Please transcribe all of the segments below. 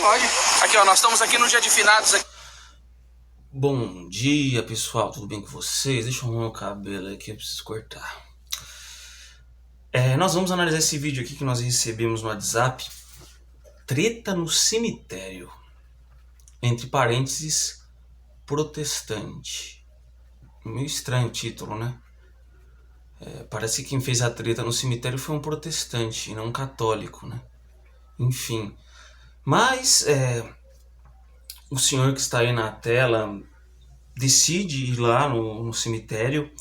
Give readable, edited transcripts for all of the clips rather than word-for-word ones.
Pode. Aqui, ó, nós estamos aqui no dia de finados. Bom dia, pessoal. Tudo bem com vocês? Deixa eu arrumar o cabelo aqui, eu preciso cortar. Nós vamos analisar esse vídeo aqui que nós recebemos no WhatsApp. Treta no cemitério. Entre parênteses, protestante. Meio estranho o título, né? Parece que quem fez a treta no cemitério foi um protestante e não um católico, né? Enfim. Mas o senhor que está aí na tela decide ir lá no cemitério,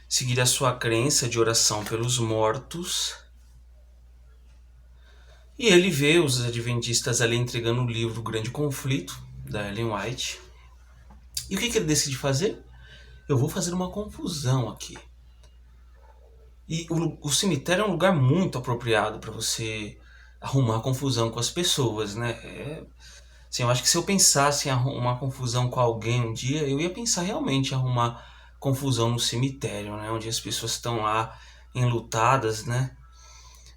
seguir a sua crença de oração pelos mortos. E ele vê os adventistas ali entregando o livro Grande Conflito, da Ellen White. E o que ele decide fazer? Eu vou fazer uma confusão aqui. E o cemitério é um lugar muito apropriado para você arrumar confusão com as pessoas, né? Assim, eu acho que se eu pensasse em arrumar confusão com alguém um dia, eu ia pensar realmente em arrumar confusão no cemitério, né? Onde as pessoas estão lá enlutadas, né?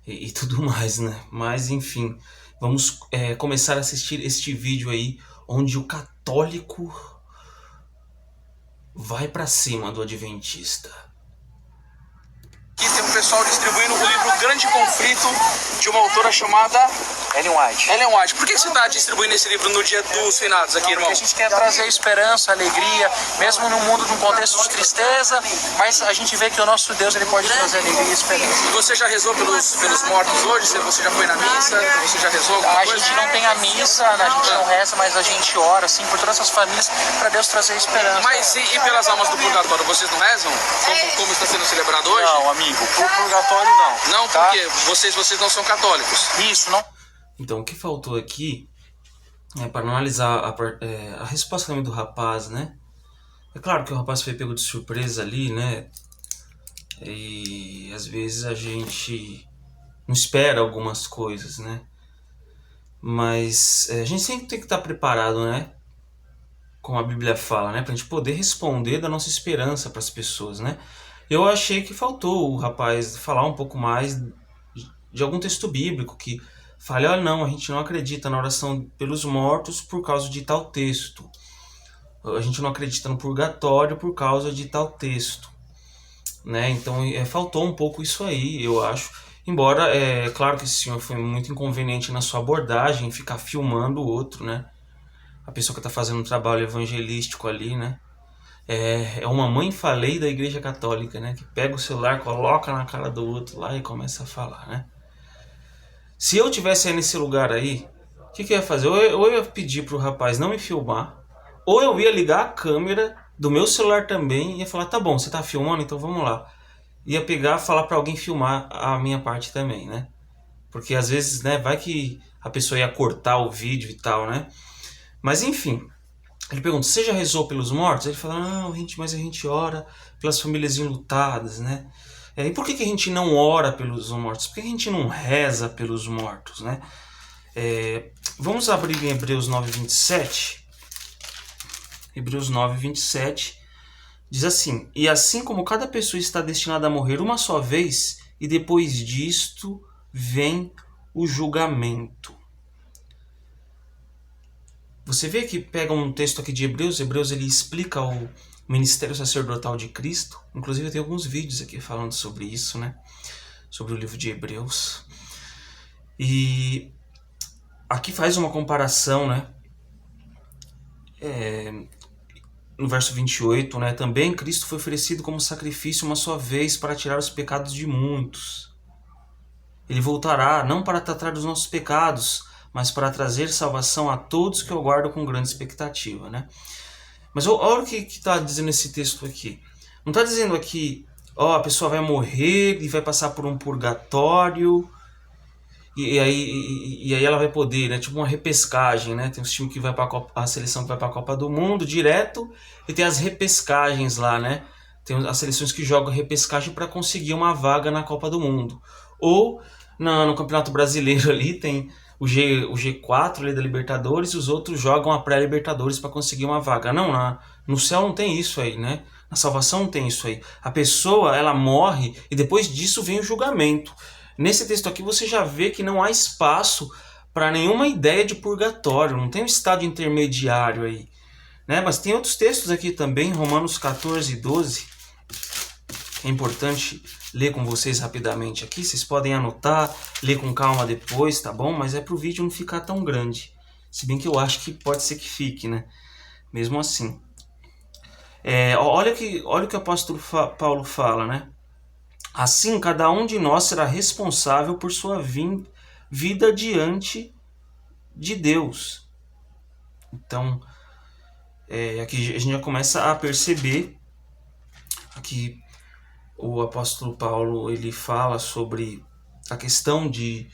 E tudo mais, né? Mas, enfim, vamos começar a assistir este vídeo aí, onde o católico vai pra cima do adventista. Aqui tem um pessoal distribuindo o livro Grande Conflito de uma autora chamada Ellen White. Ellen White. Por que você está distribuindo esse livro no dia dos finados aqui, irmão? Porque a gente quer trazer esperança, alegria, mesmo no mundo, num contexto de tristeza, mas a gente vê que o nosso Deus ele pode trazer alegria e esperança. E você já rezou pelos mortos hoje? Você já foi na missa? Você já rezou alguma A coisa? gente não tem a missa, a gente não reza, mas a gente ora, assim, por todas essas famílias, para Deus trazer esperança. Mas e pelas almas do purgatório, vocês não rezam? Como está sendo celebrado hoje? Não, amigo, pro purgatório não. Não, tá? porque vocês não são católicos. Isso, não. Então, o que faltou aqui para analisar a resposta também do rapaz, né? É claro que o rapaz foi pego de surpresa ali, né? E às vezes a gente não espera algumas coisas, né? Mas a gente sempre tem que estar preparado, né? Como a Bíblia fala, né? Pra gente poder responder da nossa esperança para as pessoas, né? Eu achei que faltou o rapaz falar um pouco mais de algum texto bíblico que fale, olha, não, a gente não acredita na oração pelos mortos por causa de tal texto. A gente não acredita no purgatório por causa de tal texto, né? Então faltou um pouco isso aí, eu acho. Embora, claro que esse senhor foi muito inconveniente na sua abordagem, ficar filmando o outro, né? A pessoa que está fazendo um trabalho evangelístico ali, né? É uma mãe falei da Igreja Católica, né? Que pega o celular, coloca na cara do outro lá e começa a falar, né? Se eu tivesse aí nesse lugar aí, o que eu ia fazer? Ou eu ia pedir pro rapaz não me filmar, ou eu ia ligar a câmera do meu celular também e ia falar, tá bom, você tá filmando, então vamos lá. Ia pegar e falar pra alguém filmar a minha parte também, né? Porque às vezes, né, vai que a pessoa ia cortar o vídeo e tal, né? Mas enfim, ele pergunta, você já rezou pelos mortos? Ele fala, não, mas a gente ora pelas famílias enlutadas, né? E por que a gente não ora pelos mortos? Por que a gente não reza pelos mortos, né? Vamos abrir em Hebreus 9:27. Hebreus 9:27 diz assim, e assim como cada pessoa está destinada a morrer uma só vez, e depois disto vem o julgamento. Você vê que pega um texto aqui de Hebreus ele explica o ministério sacerdotal de Cristo. Inclusive eu tenho alguns vídeos aqui falando sobre isso, né? Sobre o livro de Hebreus. E aqui faz uma comparação, né? No verso 28, né? Também Cristo foi oferecido como sacrifício uma só vez para tirar os pecados de muitos. Ele voltará não para tratar dos nossos pecados, mas para trazer salvação a todos que o aguardam com grande expectativa, né? Mas olha o que está dizendo esse texto aqui. Não está dizendo aqui, a pessoa vai morrer e vai passar por um purgatório e aí ela vai poder, né? Tipo uma repescagem, né? Tem os times que vai para a seleção que vai para a Copa do Mundo direto e tem as repescagens lá, né? Tem as seleções que jogam repescagem para conseguir uma vaga na Copa do Mundo. Ou no Campeonato Brasileiro ali tem o G4 ali da Libertadores e os outros jogam a pré-Libertadores para conseguir uma vaga. Não, no céu não tem isso aí, né? Na salvação não tem isso aí. A pessoa, ela morre e depois disso vem o julgamento. Nesse texto aqui você já vê que não há espaço para nenhuma ideia de purgatório, não tem um estado intermediário aí, né? Mas tem outros textos aqui também, Romanos 14, 12, é importante ler com vocês rapidamente aqui, vocês podem anotar, ler com calma depois, tá bom? Mas é para o vídeo não ficar tão grande, se bem que eu acho que pode ser que fique, né? Mesmo assim. Olha o que o apóstolo Paulo fala, né? Assim, cada um de nós será responsável por sua vida diante de Deus. Então, aqui a gente já começa a perceber que o apóstolo Paulo ele fala sobre a questão de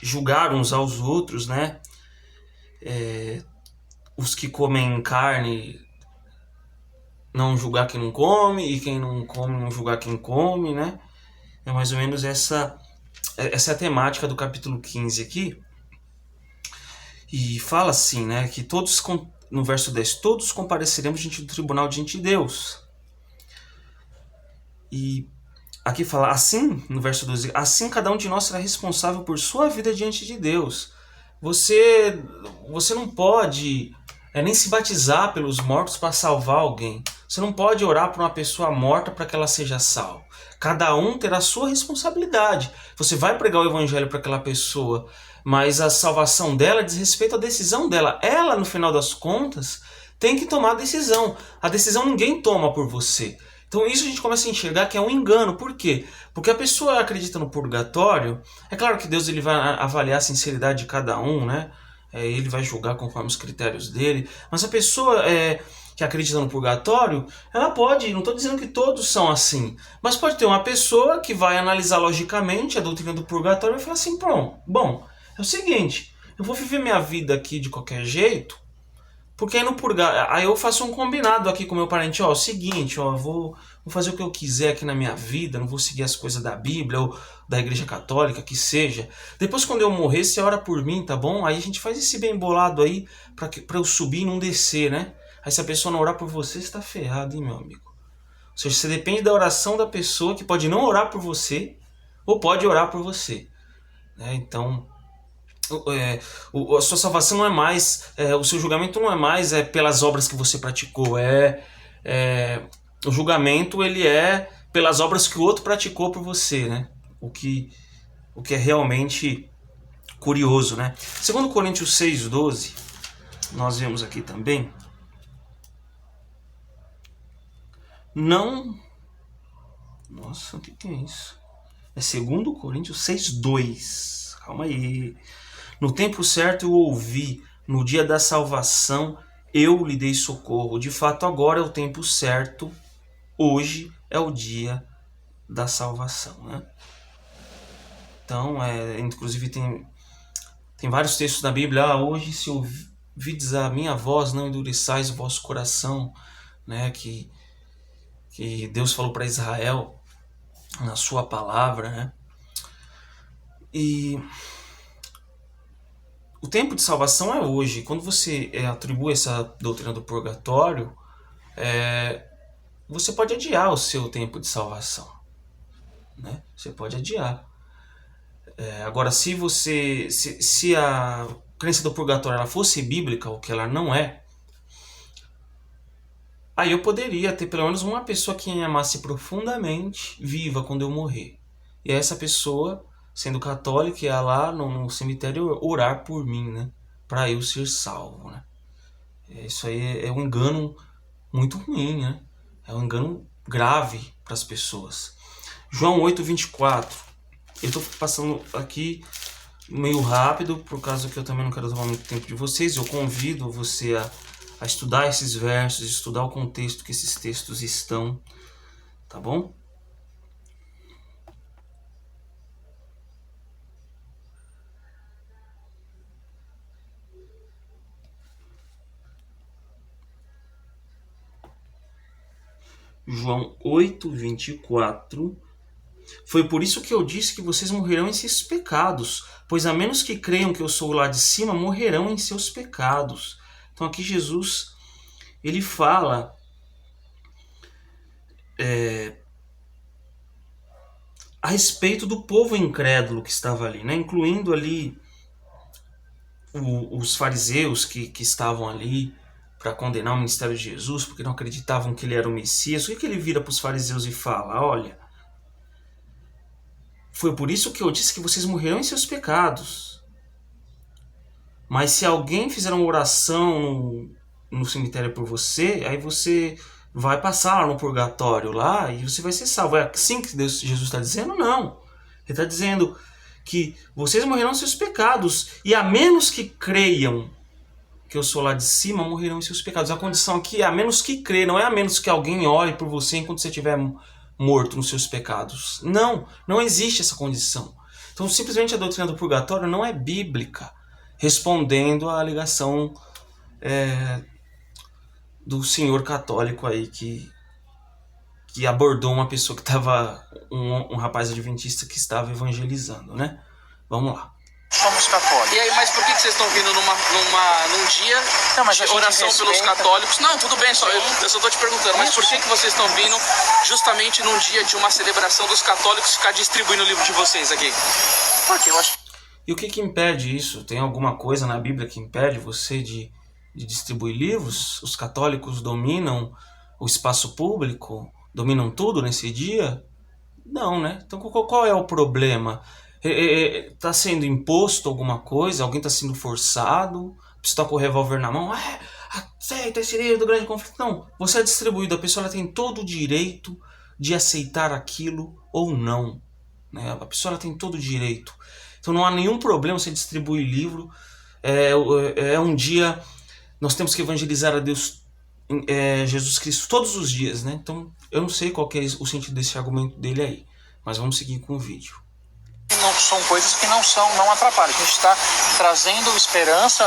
julgar uns aos outros, né? Os que comem carne não julgar quem não come, e quem não come não julgar quem come, né? É mais ou menos essa é a temática do capítulo 15 aqui. E fala assim, né, que todos, no verso 10, todos compareceremos diante do tribunal diante de Deus. E aqui fala, assim, no verso 12, assim cada um de nós será responsável por sua vida diante de Deus. Você não pode nem se batizar pelos mortos para salvar alguém. Você não pode orar por uma pessoa morta para que ela seja salva. Cada um terá a sua responsabilidade. Você vai pregar o evangelho para aquela pessoa, mas a salvação dela diz respeito à decisão dela. Ela, no final das contas, tem que tomar a decisão. A decisão ninguém toma por você. Então isso a gente começa a enxergar que é um engano. Por quê? Porque a pessoa acredita no purgatório. É claro que Deus ele vai avaliar a sinceridade de cada um, né? Ele vai julgar conforme os critérios dele. Mas a pessoa que acredita no purgatório, ela pode, não estou dizendo que todos são assim, mas pode ter uma pessoa que vai analisar logicamente a doutrina do purgatório e vai falar assim, bom, é o seguinte, eu vou viver minha vida aqui de qualquer jeito, porque aí no purgatório, aí eu faço um combinado aqui com meu parente, é o seguinte, vou fazer o que eu quiser aqui na minha vida, não vou seguir as coisas da Bíblia ou da Igreja Católica, que seja. Depois quando eu morrer, você ora por mim, tá bom? Aí a gente faz esse bem bolado aí pra eu subir e não descer, né? Aí se a pessoa não orar por você, você tá ferrado, hein, meu amigo? Ou seja, você depende da oração da pessoa, que pode não orar por você, ou pode orar por você. Então, a sua salvação não é mais, o seu julgamento não é mais pelas obras que você praticou, o julgamento ele é pelas obras que o outro praticou por você, né? O que é realmente curioso, né? Segundo Coríntios 6:12, nós vemos aqui também, nossa, o que é isso? É 2 Coríntios 6:2. Calma aí. No tempo certo eu ouvi, no dia da salvação eu lhe dei socorro. De fato, agora é o tempo certo, hoje é o dia da salvação, né? Então, inclusive tem vários textos da Bíblia. Hoje, se ouvides a minha voz, não endureçais o vosso coração, né? Que Deus falou para Israel na sua palavra, né? E o tempo de salvação é hoje. Quando você atribui essa doutrina do purgatório, você pode adiar o seu tempo de salvação, né? Você pode adiar. Agora, se a crença do purgatório ela fosse bíblica, o que ela não é, aí eu poderia ter pelo menos uma pessoa que me amasse profundamente viva quando eu morrer. E essa pessoa, sendo católica, ia lá no cemitério orar por mim, né? Para eu ser salvo, né? Isso aí é um engano muito ruim, né? É um engano grave para as pessoas. João 8:24. Eu estou passando aqui meio rápido, por causa que eu também não quero tomar muito tempo de vocês. Eu convido você a estudar esses versos, estudar o contexto que esses textos estão, tá bom? João 8:24. Foi por isso que eu disse que vocês morrerão em seus pecados, pois a menos que creiam que eu sou lá de cima, morrerão em seus pecados. Então aqui Jesus, ele fala a respeito do povo incrédulo que estava ali, né? Incluindo ali os fariseus que estavam ali para condenar o ministério de Jesus, porque não acreditavam que ele era o Messias, o que ele vira para os fariseus e fala? Olha, foi por isso que eu disse que vocês morrerão em seus pecados. Mas se alguém fizer uma oração no cemitério por você, aí você vai passar no purgatório lá e você vai ser salvo. É assim que Jesus está dizendo? Não. Ele está dizendo que vocês morrerão em seus pecados, e a menos que creiam que eu sou lá de cima, morrerão em seus pecados. A condição aqui é a menos que crer, não é a menos que alguém ore por você enquanto você estiver morto nos seus pecados. Não, não existe essa condição. Então simplesmente a doutrina do purgatório não é bíblica, respondendo à alegação do senhor católico aí que abordou uma pessoa que estava, um rapaz adventista que estava evangelizando, né? Vamos lá. Somos católicos. E aí, mas por que vocês estão vindo num dia Não, mas de a gente oração pelos respeita. católicos? Não, tudo bem, eu só estou te perguntando, mas por que vocês estão vindo justamente num dia de uma celebração dos católicos ficar distribuindo o livro de vocês aqui? Porque eu acho E o que impede isso? Tem alguma coisa na Bíblia que impede você de distribuir livros? Os católicos dominam o espaço público? Dominam tudo nesse dia? Não, né? Então qual é o problema? Está sendo imposto alguma coisa? Alguém está sendo forçado? Você está com o revólver na mão? Aceita esse livro do grande conflito. Não, você é distribuído. A pessoa ela tem todo o direito de aceitar aquilo ou não, né? A pessoa ela tem todo o direito. Então não há nenhum problema você distribuir livro. É um dia... Nós temos que evangelizar a Deus, Jesus Cristo, todos os dias, né? Então eu não sei qual que é o sentido desse argumento dele aí. Mas vamos seguir com o vídeo. que não são coisas que não atrapalham. A gente está trazendo esperança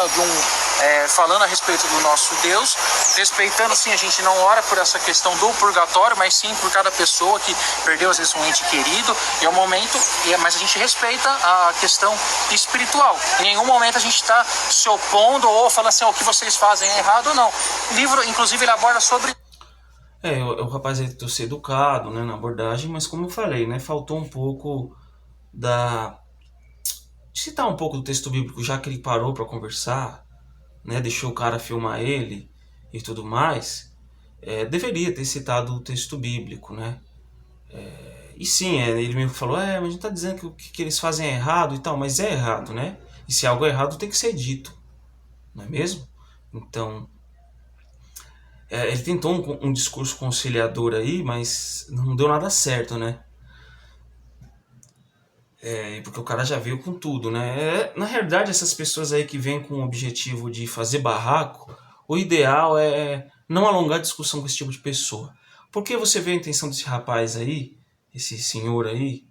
falando a respeito do nosso Deus, respeitando, sim, a gente não ora por essa questão do purgatório, mas sim por cada pessoa que perdeu às vezes um ente querido, e é um momento, mas a gente respeita a questão espiritual. Em nenhum momento a gente está se opondo ou falando assim, o que vocês fazem é errado ou não. O livro, inclusive, ele aborda sobre... O rapaz ele tentou ser educado, né, na abordagem, mas como eu falei, né, faltou um pouco de citar um pouco do texto bíblico, já que ele parou para conversar, né, deixou o cara filmar ele e tudo mais, deveria ter citado o texto bíblico, né? E sim, ele mesmo falou, mas a gente tá dizendo que o que eles fazem é errado e tal, mas é errado, né? E se algo é errado tem que ser dito, não é mesmo? Então, ele tentou um discurso conciliador aí, mas não deu nada certo, né? Porque o cara já veio com tudo, né? Na realidade, essas pessoas aí que vêm com o objetivo de fazer barraco, o ideal é não alongar a discussão com esse tipo de pessoa. Porque você vê a intenção desse rapaz aí, esse senhor aí,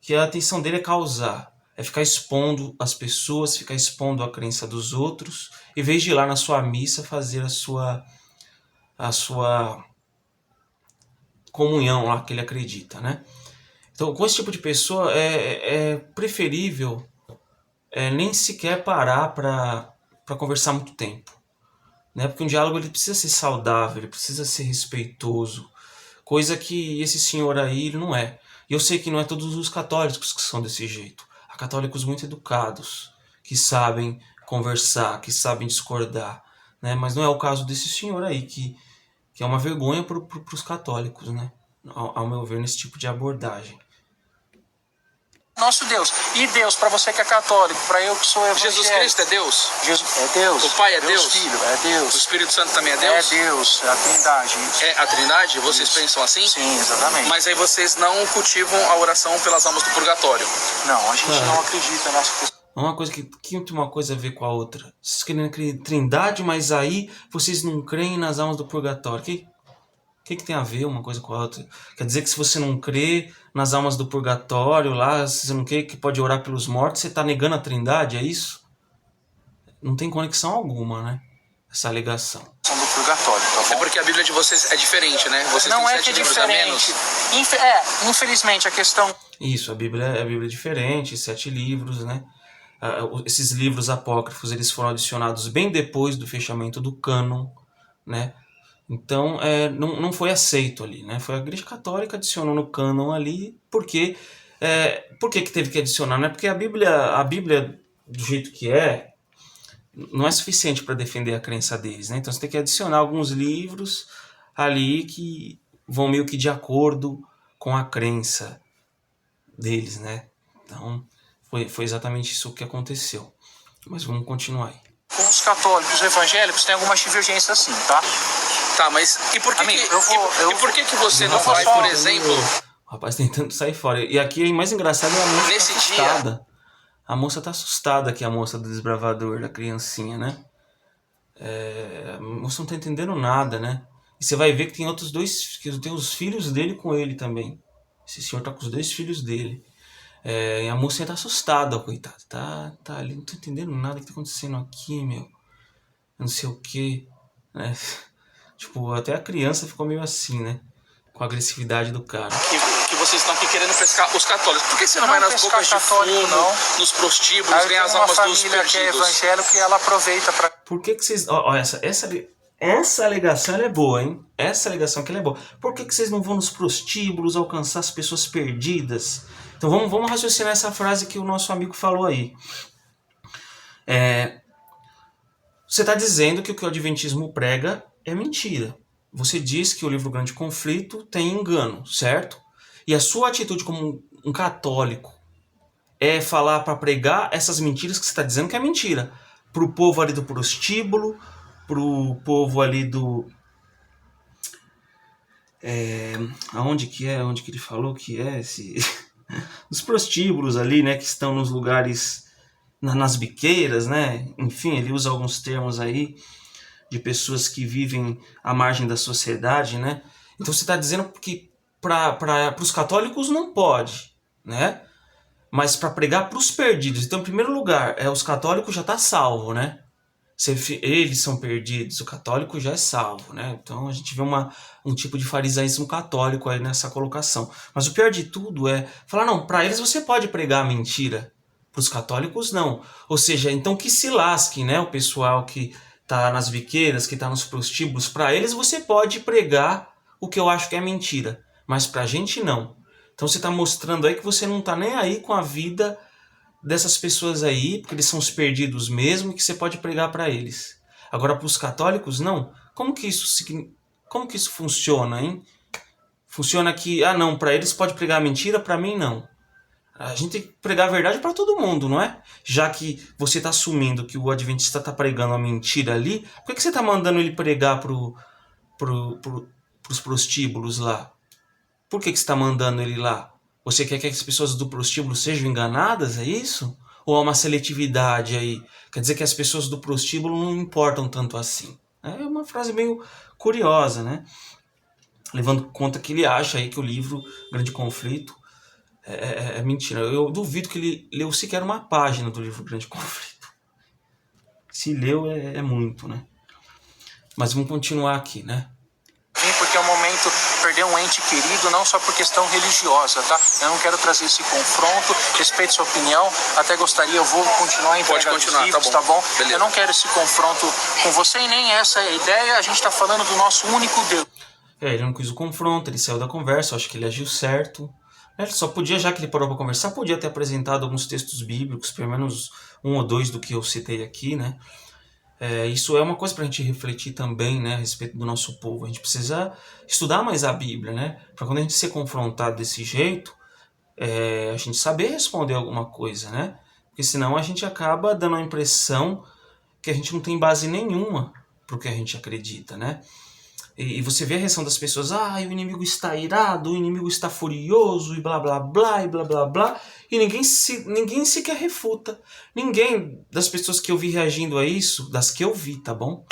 que a intenção dele é causar, é ficar expondo as pessoas, ficar expondo a crença dos outros, em vez de ir lá na sua missa fazer a sua comunhão lá que ele acredita, né? Então, com esse tipo de pessoa, é preferível nem sequer parar para conversar muito tempo, né? Porque um diálogo ele precisa ser saudável, ele precisa ser respeitoso, coisa que esse senhor aí ele não é. E eu sei que não é todos os católicos que são desse jeito. Há católicos muito educados, que sabem conversar, que sabem discordar, né? Mas não é o caso desse senhor aí, que é uma vergonha para os católicos, né? Ao meu ver, nesse tipo de abordagem. Nosso Deus. E Deus, para você que é católico, para eu que sou evangélico. Jesus Cristo é Deus? Jesus é Deus. O Pai é Deus? Filho, é Deus. O Espírito Santo também é Deus? É Deus, é a Trindade. Isso. É a Trindade? Vocês pensam assim? Sim, exatamente. Mas aí vocês não cultivam a oração pelas almas do purgatório? Não, a gente não acredita nessa questão. Uma coisa que tem uma coisa a ver com a outra. Vocês querem crer Trindade, mas aí vocês não creem nas almas do purgatório. O que tem a ver uma coisa com a outra? Quer dizer que se você não crê nas almas do purgatório, lá, se você não crê que pode orar pelos mortos, você está negando a Trindade, é isso? Não tem conexão alguma, né? Essa alegação. Do purgatório, tá bom? É porque a Bíblia de vocês é diferente, né? Vocês não têm é que 7 é livros a menos. diferente. Infelizmente, a questão... Isso, a Bíblia é diferente, 7 livros, né? Esses livros apócrifos, eles foram adicionados bem depois do fechamento do cânon, né? Então, não foi aceito ali, né? Foi a Igreja Católica adicionou no cânon ali, porque... por que teve que adicionar, né? Porque a Bíblia, do jeito que é, não é suficiente para defender a crença deles, né? Então você tem que adicionar alguns livros ali que vão meio que de acordo com a crença deles, né? Então foi exatamente isso que aconteceu. Mas vamos continuar aí. Com os católicos evangélicos tem algumas divergências assim, tá? Tá, mas e por que, Amigo, e por que você não vou vai, só- por exemplo, O rapaz tentando sair fora. E aqui o mais engraçado é a moça Nesse tá dia- assustada. A moça tá assustada aqui, a moça do desbravador, da criancinha, né? A moça não tá entendendo nada, né? E você vai ver que tem outros dois, que tem os filhos dele com ele também. Esse senhor tá com os 2 filhos dele. E a moça tá assustada, coitada. Tá ali, não tô entendendo nada que tá acontecendo aqui, meu. Eu não sei o que, né? Tipo, até a criança ficou meio assim, né? Com a agressividade do cara. que vocês estão aqui querendo pescar os católicos? Por que você não, Não vai nas pescar bocas de católico, fumo, não. nos prostíbulos, Aí ganhar tem as uma almas dos família que é perdidos? evangélica e ela aproveita para Por que vocês... Ó, essa alegação ela é boa, hein? Essa alegação aqui ela é boa. Por que vocês não vão nos prostíbulos alcançar as pessoas perdidas? Então vamos raciocinar essa frase que o nosso amigo falou aí. Você está dizendo que o que o Adventismo prega é mentira. Você diz que o livro Grande Conflito tem engano, certo? E a sua atitude como um católico é falar para pregar essas mentiras que você está dizendo que é mentira. Para o povo ali do prostíbulo, para o povo ali do... Aonde que é? Onde que ele falou que é? Os prostíbulos ali, né? Que estão nos lugares... nas biqueiras, né? Enfim, ele usa alguns termos aí de pessoas que vivem à margem da sociedade, né? Então você está dizendo que para os católicos não pode, né? Mas para pregar para os perdidos. Então, em primeiro lugar, os católicos já tá salvo, né? Eles são perdidos, o católico já é salvo, né? Então a gente vê um tipo de farisaísmo católico aí nessa colocação. Mas o pior de tudo é falar, não, para eles você pode pregar a mentira, para os católicos não. Ou seja, então que se lasque, né? O pessoal que tá nas biqueiras, que tá nos prostíbulos, para eles você pode pregar o que eu acho que é mentira, mas pra gente não. Então você tá mostrando aí que você não tá nem aí com a vida dessas pessoas aí, porque eles são os perdidos mesmo, que você pode pregar para eles. Agora, para os católicos, não. Como que isso funciona, hein? Funciona que, não, para eles pode pregar mentira, para mim não. A gente tem que pregar a verdade para todo mundo, não é? Já que você está assumindo que o adventista está pregando a mentira ali, por que você está mandando ele pregar pros prostíbulos lá? Por que você está mandando ele lá? Você quer que as pessoas do prostíbulo sejam enganadas, é isso? Ou há uma seletividade aí? Quer dizer que as pessoas do prostíbulo não importam tanto assim? É uma frase meio curiosa, né? Levando em conta que ele acha aí que o livro Grande Conflito é mentira. Eu duvido que ele leu sequer uma página do livro Grande Conflito. Se leu é muito, né? Mas vamos continuar aqui, né? porque é um momento perder um ente querido, não só por questão religiosa, tá? Eu não quero trazer esse confronto, respeito sua opinião, até gostaria, eu vou continuar entregando os livros, tá bom? Beleza. Eu não quero esse confronto com você e nem essa é a ideia, a gente tá falando do nosso único Deus. Ele não quis o confronto, ele saiu da conversa, eu acho que ele agiu certo. Ele só podia, já que ele parou para conversar, podia ter apresentado alguns textos bíblicos, pelo menos um ou dois do que eu citei aqui, né? Isso é uma coisa para a gente refletir também, né, a respeito do nosso povo. A gente precisa estudar mais a Bíblia, né? Para quando a gente ser confrontado desse jeito, a gente saber responder alguma coisa, né? Porque senão a gente acaba dando a impressão que a gente não tem base nenhuma para o que a gente acredita, né? E você vê a reação das pessoas, o inimigo está irado, o inimigo está furioso, e blá blá blá, e blá blá blá, e ninguém sequer refuta. Ninguém das pessoas que eu vi reagindo a isso, das que eu vi, tá bom?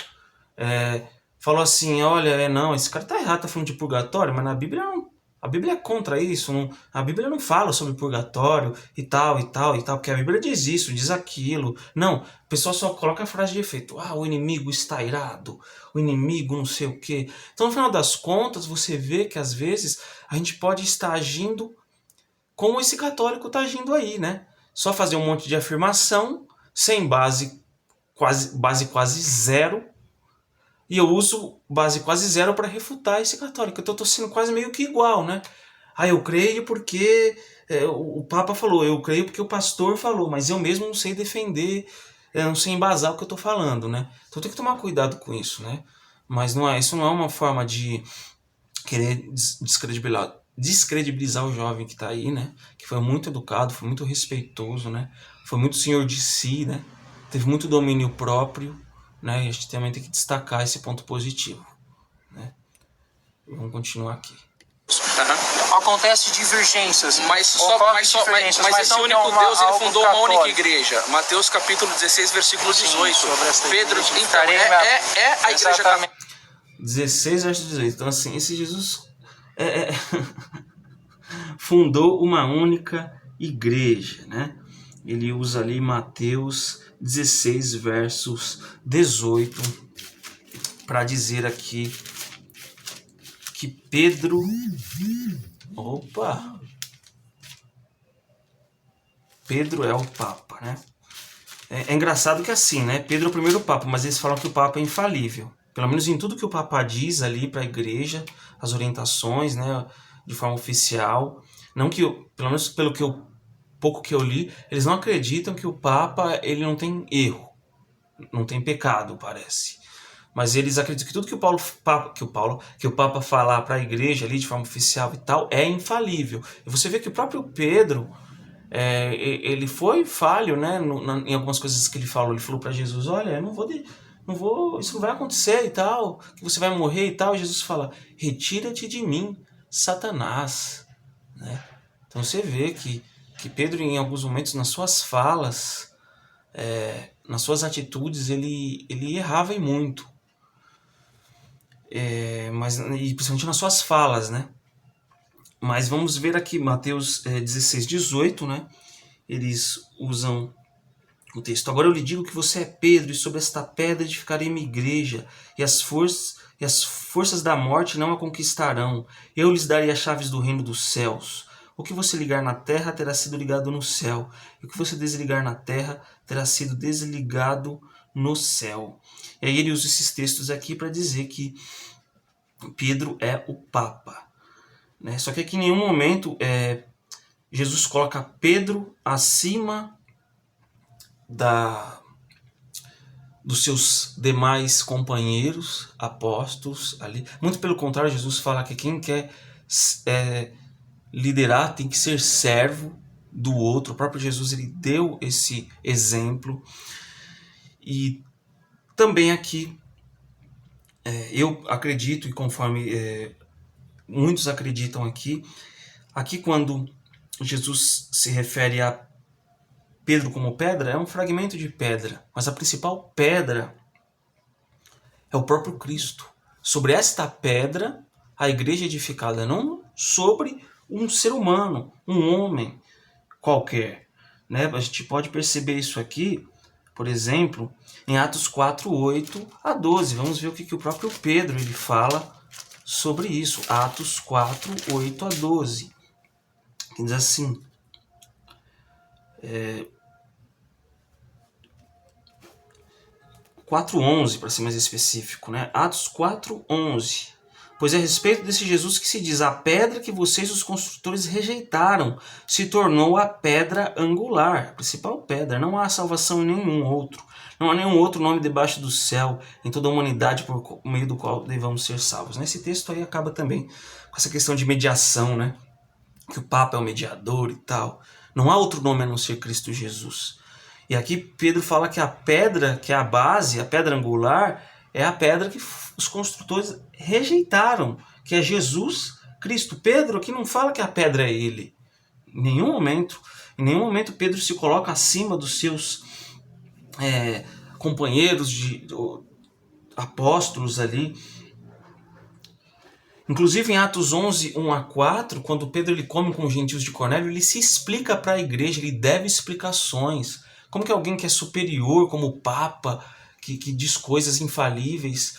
Falou assim, olha, não, esse cara tá errado, tá falando de purgatório, mas na Bíblia não. A Bíblia é contra isso, a Bíblia não fala sobre purgatório e tal, porque a Bíblia diz isso, diz aquilo. Não, o pessoal só coloca a frase de efeito, o inimigo está irado, o inimigo não sei o quê. Então, no final das contas, você vê que às vezes a gente pode estar agindo como esse católico está agindo aí, né? Só fazer um monte de afirmação, sem base quase zero, e eu uso base quase zero para refutar esse católico. Então eu estou sendo quase meio que igual, né? Eu creio porque o Papa falou, eu creio porque o pastor falou, mas eu mesmo não sei defender eu não sei embasar o que eu estou falando, né? Então tem que tomar cuidado com isso, né? Mas isso não é uma forma de querer descredibilizar o jovem que está aí, né? Que foi muito educado, foi muito respeitoso, né? Foi muito senhor de si, né? Teve muito domínio próprio, né? E a gente também tem que destacar esse ponto positivo, né? Vamos continuar aqui. Acontece divergências. Mas mas esse não único que é Deus, ele algo fundou uma única católico. igreja. Mateus capítulo 16, versículo 18. sobre essa Pedro, igreja. então, é a igreja Exatamente. católica. 16 versos 18. Então, assim, esse Jesus fundou uma única igreja, né? Ele usa ali Mateus 16 versos 18 para dizer aqui que Pedro... Opa! Pedro é o Papa, né? É engraçado que assim, né? Pedro é o primeiro Papa, mas eles falam que o Papa é infalível. Pelo menos em tudo que o Papa diz ali para a igreja, as orientações, né? De forma oficial. Não que, pelo menos pelo que pouco que eu li, eles não acreditam que o Papa ele não tem erro, não tem pecado, parece. Mas eles acreditam que tudo que o Papa falar para a igreja ali de forma oficial e tal é infalível. E você vê que o próprio Pedro ele foi falho, né? Em algumas coisas que ele falou. Ele falou para Jesus: olha, eu não vou, isso não vai acontecer e tal, que você vai morrer e tal. E Jesus fala: retira-te de mim, Satanás, né? Então você vê que Pedro, em alguns momentos, nas suas falas, nas suas atitudes, ele errava e muito. Mas, e principalmente nas suas falas, né? Mas vamos ver aqui Mateus 16, 18, né? Eles usam o texto: agora eu lhe digo que você é Pedro, e sobre esta pedra edificarei minha igreja, e as forças da morte não a conquistarão. Eu lhes darei as chaves do reino dos céus. O que você ligar na terra terá sido ligado no céu, e o que você desligar na terra terá sido desligado no céu. E aí ele usa esses textos aqui para dizer que Pedro é o Papa, né? Só que aqui em nenhum momento Jesus coloca Pedro acima dos seus demais companheiros apóstolos ali. Muito pelo contrário, Jesus fala que quem quer liderar tem que ser servo do outro. O próprio Jesus ele deu esse exemplo. E também aqui eu acredito, e conforme muitos acreditam aqui quando Jesus se refere a Pedro como pedra, é um fragmento de pedra, mas a principal pedra é o próprio Cristo. Sobre esta pedra, a igreja é edificada, não sobre um ser humano, um homem qualquer, né? A gente pode perceber isso aqui, por exemplo, em Atos 4, 8 a 12. Vamos ver o que o próprio Pedro ele fala sobre isso. Atos 4, 8 a 12. Diz assim: 4:11, para ser mais específico, né? Atos 4:11. Pois é a respeito desse Jesus que se diz: a pedra que vocês, os construtores, rejeitaram, se tornou a pedra angular, a principal pedra. Não há salvação em nenhum outro. Não há nenhum outro nome debaixo do céu, em toda a humanidade, por meio do qual devamos ser salvos. Esse texto aí acaba também com essa questão de mediação, né? Que o Papa é o mediador e tal. Não há outro nome a não ser Cristo Jesus. E aqui Pedro fala que a pedra, que é a base, a pedra angular, é a pedra que os construtores rejeitaram, que é Jesus Cristo. Pedro aqui não fala que a pedra é ele. Em nenhum momento Pedro se coloca acima dos seus companheiros de apóstolos ali. Inclusive em Atos 11, 1 a 4, quando Pedro ele come com os gentios de Cornélio, ele se explica para a igreja, ele deve explicações. Como que alguém que é superior, como o Papa, que diz coisas infalíveis,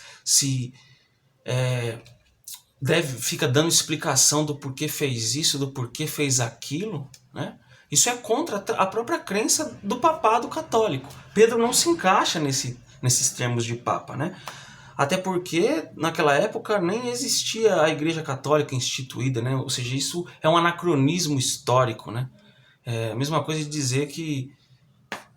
fica dando explicação do porquê fez isso, do porquê fez aquilo, né? Isso é contra a própria crença do papado católico. Pedro não se encaixa nesses termos de Papa, né? Até porque, naquela época, nem existia a Igreja Católica instituída, né? Ou seja, isso é um anacronismo histórico, né? É a mesma coisa de dizer que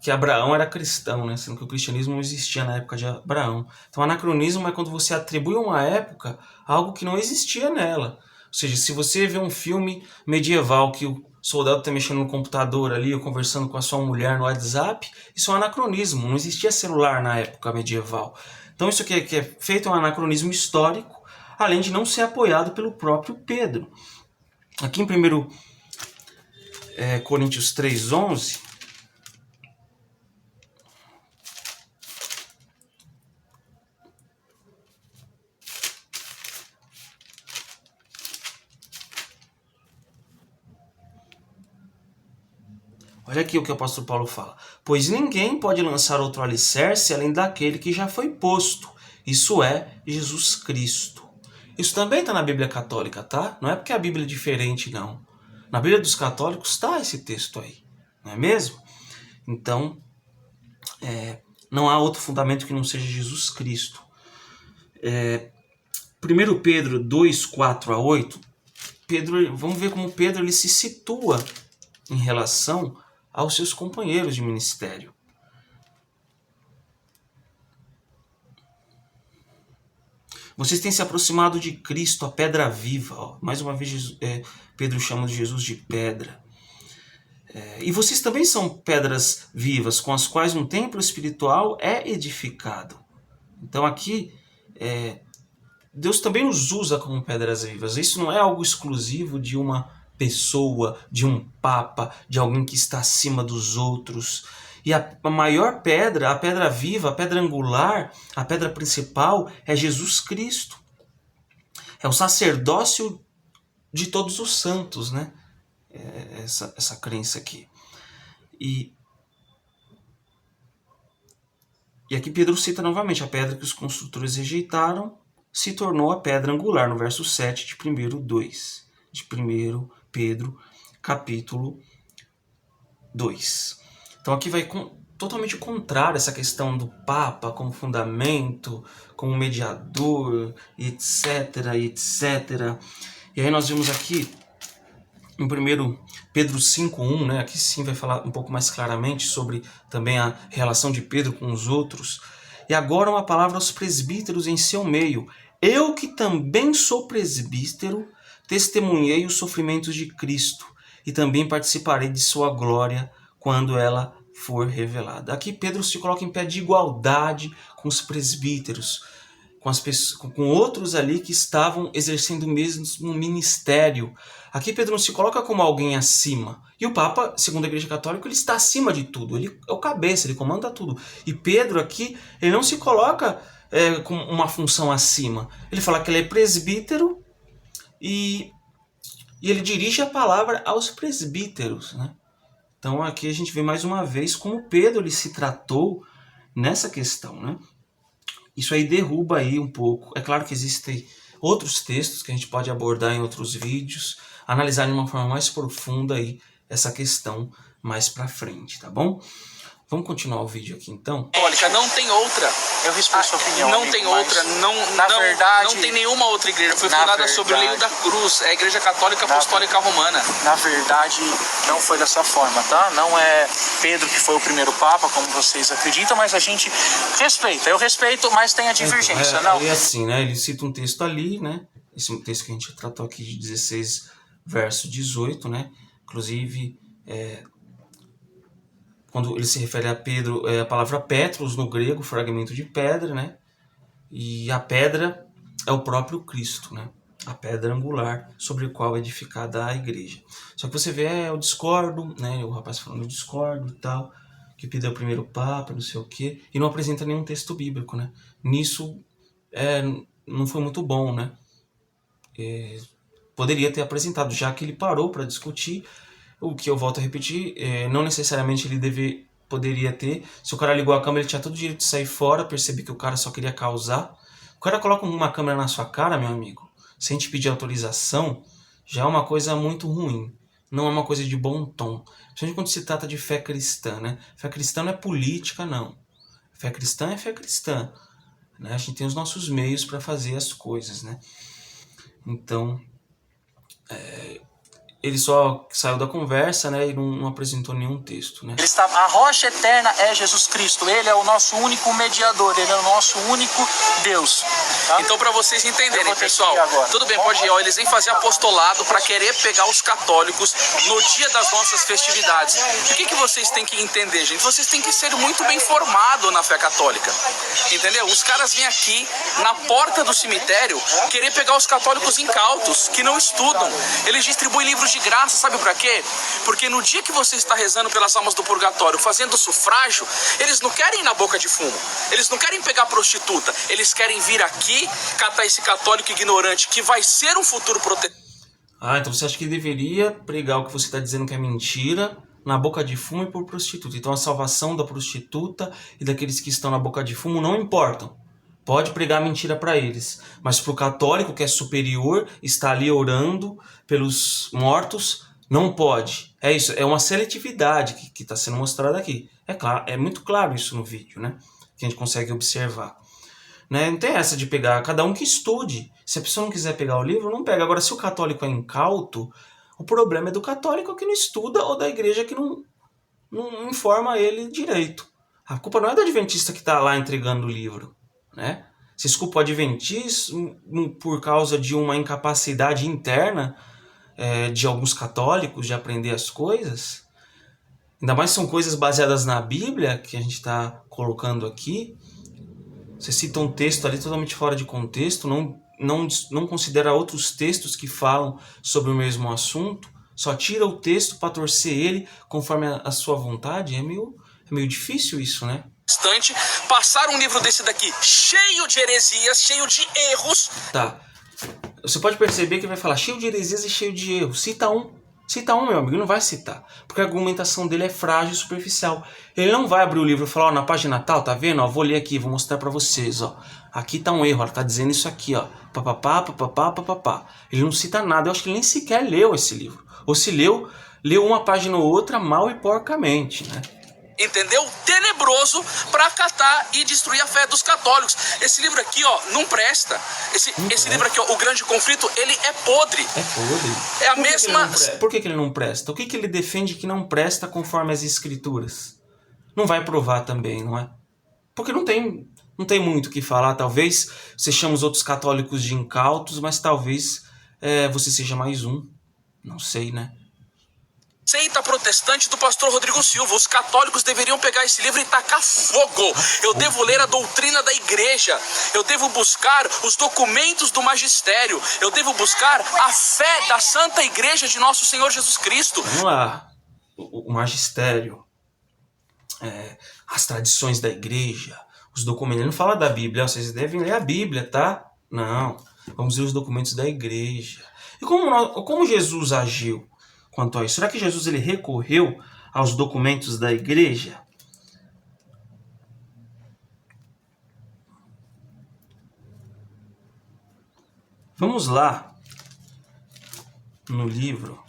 que Abraão era cristão, né? Sendo que o cristianismo não existia na época de Abraão. Então, anacronismo é quando você atribui a uma época algo que não existia nela. Ou seja, se você vê um filme medieval que o soldado está mexendo no computador ali, ou conversando com a sua mulher no WhatsApp, isso é um anacronismo. Não existia celular na época medieval. Então, isso aqui que é feito é um anacronismo histórico, além de não ser apoiado pelo próprio Pedro. Aqui em 1 Coríntios 3,11, olha aqui o que o apóstolo Paulo fala. Pois ninguém pode lançar outro alicerce além daquele que já foi posto. Isso é Jesus Cristo. Isso também está na Bíblia Católica, tá? Não é porque a Bíblia é diferente, não. Na Bíblia dos católicos está esse texto aí, não é mesmo? Então, não há outro fundamento que não seja Jesus Cristo. 1 Pedro 2, 4 a 8, vamos ver como Pedro ele se situa em relação aos seus companheiros de ministério. Vocês têm se aproximado de Cristo, a pedra viva. Ó. Mais uma vez, Pedro chama de Jesus de pedra. E vocês também são pedras vivas, com as quais um templo espiritual é edificado. Então aqui, Deus também nos usa como pedras vivas. Isso não é algo exclusivo de uma pessoa, de um papa, de alguém que está acima dos outros. E a maior pedra, a pedra viva, a pedra angular, a pedra principal é Jesus Cristo. É o sacerdócio de todos os santos, né? Essa crença aqui. E aqui Pedro cita novamente a pedra que os construtores rejeitaram se tornou a pedra angular, no verso 7 de 1 Pedro, capítulo 2. Então aqui vai totalmente contrário essa questão do Papa como fundamento, como mediador, etc, etc. E aí nós vimos aqui em 1 Pedro 5,1, né, aqui sim vai falar um pouco mais claramente sobre também a relação de Pedro com os outros. E agora uma palavra aos presbíteros em seu meio. Eu que também sou presbítero, testemunhei os sofrimentos de Cristo e também participarei de sua glória quando ela for revelada. Aqui Pedro se coloca em pé de igualdade com os presbíteros, com outros ali que estavam exercendo o mesmo ministério. Aqui Pedro não se coloca como alguém acima. E o Papa, segundo a Igreja Católica, ele está acima de tudo. Ele é o cabeça, ele comanda tudo. E Pedro aqui, ele não se coloca com uma função acima. Ele fala que ele é presbítero e ele dirige a palavra aos presbíteros, né? Então aqui a gente vê mais uma vez como Pedro ele se tratou nessa questão, né? Isso aí derruba aí um pouco. É claro que existem outros textos que a gente pode abordar em outros vídeos, analisar de uma forma mais profunda aí essa questão mais pra frente, tá bom? Vamos continuar o vídeo aqui então. Católica não tem outra. Eu respeito sua opinião. Não amigo, tem mas outra. verdade, não tem nenhuma outra igreja. Foi na fundada sobre o verdade- leio da cruz. É a Igreja Católica Apostólica Romana. Na verdade, não foi dessa forma, tá? Não é Pedro que foi o primeiro Papa, como vocês acreditam, mas a gente respeita. Eu respeito, mas tem a divergência, não? E assim, né? Ele cita um texto ali, né? Esse texto que a gente tratou aqui de 16, verso 18, né? Inclusive, quando ele se refere a Pedro, a palavra Petros no grego, fragmento de pedra, né? E a pedra é o próprio Cristo, né? A pedra angular sobre a qual é edificada a igreja. Só que você vê, eu discordo, né? O rapaz falando, eu discordo e tal, que Pedro é o primeiro Papa, não sei o quê, e não apresenta nenhum texto bíblico, né? Nisso, não foi muito bom, né? Poderia ter apresentado, já que ele parou para discutir. O que eu volto a repetir, não necessariamente ele poderia ter. Se o cara ligou a câmera, ele tinha todo o direito de sair fora, perceber que o cara só queria causar. O cara coloca uma câmera na sua cara, meu amigo, sem te pedir autorização, já é uma coisa muito ruim. Não é uma coisa de bom tom. Principalmente quando se trata de fé cristã, né? Fé cristã não é política, não. Fé cristã é fé cristã. Né? A gente tem os nossos meios para fazer as coisas, né? Então, ele só saiu da conversa, né, e não apresentou nenhum texto, né? A rocha eterna é Jesus Cristo. Ele é o nosso único mediador. Ele é o nosso único Deus. Tá? Então, para vocês entenderem, pessoal, tudo bem, pode ir, ó, eles vêm fazer apostolado para querer pegar os católicos no dia das nossas festividades. O que vocês têm que entender, gente? Vocês têm que ser muito bem formados na fé católica, entendeu? Os caras vêm aqui na porta do cemitério querer pegar os católicos incautos, que não estudam. Eles distribuem livros de graça, sabe para quê? Porque no dia que você está rezando pelas almas do purgatório, fazendo sufrágio, eles não querem ir na boca de fumo, eles não querem pegar prostituta, eles querem vir aqui, catar esse católico ignorante que vai ser um futuro protetor. Ah, então você acha que deveria pregar o que você está dizendo que é mentira na boca de fumo e por prostituta. Então a salvação da prostituta e daqueles que estão na boca de fumo não importam. Pode pregar mentira para eles, mas para o católico que é superior, está ali orando pelos mortos, não pode. É isso, é uma seletividade que está sendo mostrada aqui. É claro, é muito claro isso no vídeo, né? Que a gente consegue observar. Né? Não tem essa de pegar, cada um que estude. Se a pessoa não quiser pegar o livro, não pega. Agora, se o católico é incauto, o problema é do católico que não estuda ou da igreja que não informa ele direito. A culpa não é do adventista que está lá entregando o livro. Né? Se culpa o adventista por causa de uma incapacidade interna de alguns católicos de aprender as coisas, ainda mais são coisas baseadas na Bíblia que a gente está colocando aqui. Você cita um texto ali totalmente fora de contexto, não considera outros textos que falam sobre o mesmo assunto, só tira o texto para torcer ele conforme a sua vontade. É meio difícil isso, né? Passar um livro desse daqui cheio de heresias, cheio de erros. Tá. Você pode perceber que ele vai falar cheio de heresias e cheio de erros. Cita um, meu amigo, não vai citar. Porque a argumentação dele é frágil e superficial. Ele não vai abrir o livro e falar, ó, na página tal, tá vendo? Ó, vou ler aqui, vou mostrar pra vocês, ó. Aqui tá um erro, ela tá dizendo isso aqui, ó. Papapá, papapá, papapá. Ele não cita nada, eu acho que ele nem sequer leu esse livro. Ou se leu uma página ou outra mal e porcamente, né? Entendeu? Tenebroso para catar e destruir a fé dos católicos. Esse livro aqui, ó, não presta. Esse livro aqui, ó, O Grande Conflito, ele é podre. É podre. É a mesma... Por que ele não presta? O que ele defende que não presta conforme as escrituras? Não vai provar também, não é? Porque não tem muito o que falar. Talvez você chame os outros católicos de incautos, mas talvez você seja mais um. Não sei, né? Seita protestante do pastor Rodrigo Silva. Os católicos deveriam pegar esse livro e tacar fogo. Eu devo ler a doutrina da igreja. Eu devo buscar os documentos do magistério. Eu devo buscar a fé da Santa Igreja de nosso Senhor Jesus Cristo. Vamos lá. O magistério, as tradições da igreja, os documentos. Ele não fala da Bíblia. Vocês devem ler a Bíblia, tá? Não. Vamos ler os documentos da igreja. E como Jesus agiu quanto a isso? Será que Jesus ele recorreu aos documentos da igreja? Vamos lá no livro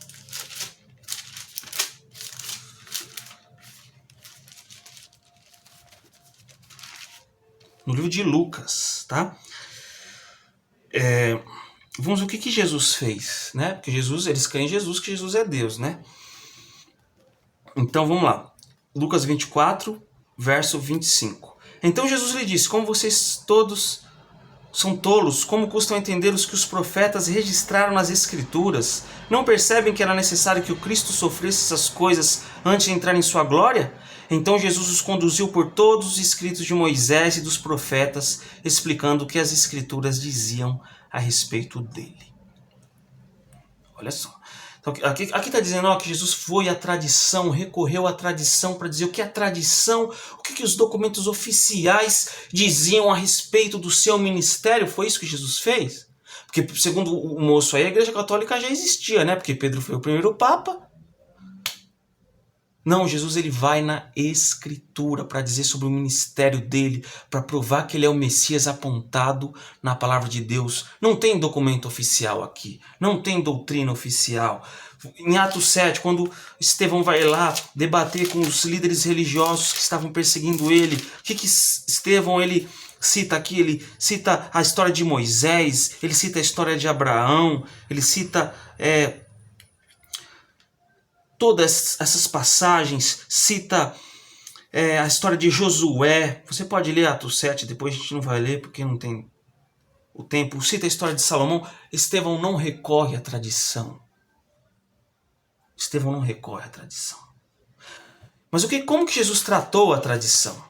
de Lucas, tá? Vamos ver o que Jesus fez, né? Porque eles creem em Jesus, que Jesus é Deus, né? Então vamos lá. Lucas 24, verso 25. Então Jesus lhe disse, como vocês todos são tolos, como custam entender os que os profetas registraram nas Escrituras? Não percebem que era necessário que o Cristo sofresse essas coisas antes de entrar em sua glória? Então Jesus os conduziu por todos os escritos de Moisés e dos profetas, explicando o que as Escrituras diziam a respeito dele. Olha só. Então, aqui está dizendo que Jesus foi à tradição, recorreu à tradição para dizer o que a tradição, o que os documentos oficiais diziam a respeito do seu ministério. Foi isso que Jesus fez? Porque, segundo o moço aí, a Igreja Católica já existia, né? Porque Pedro foi o primeiro Papa. Não, Jesus ele vai na Escritura para dizer sobre o ministério dele, para provar que ele é o Messias apontado na palavra de Deus. Não tem documento oficial aqui, não tem doutrina oficial. Em Atos 7, quando Estevão vai lá debater com os líderes religiosos que estavam perseguindo ele, o que Estevão ele cita aqui? Ele cita a história de Moisés, ele cita a história de Abraão, ele cita todas essas passagens, cita a história de Josué. Você pode ler Atos 7, depois a gente não vai ler porque não tem o tempo. Cita a história de Salomão. Estevão não recorre à tradição. Estevão não recorre à tradição. Mas como que Jesus tratou a tradição?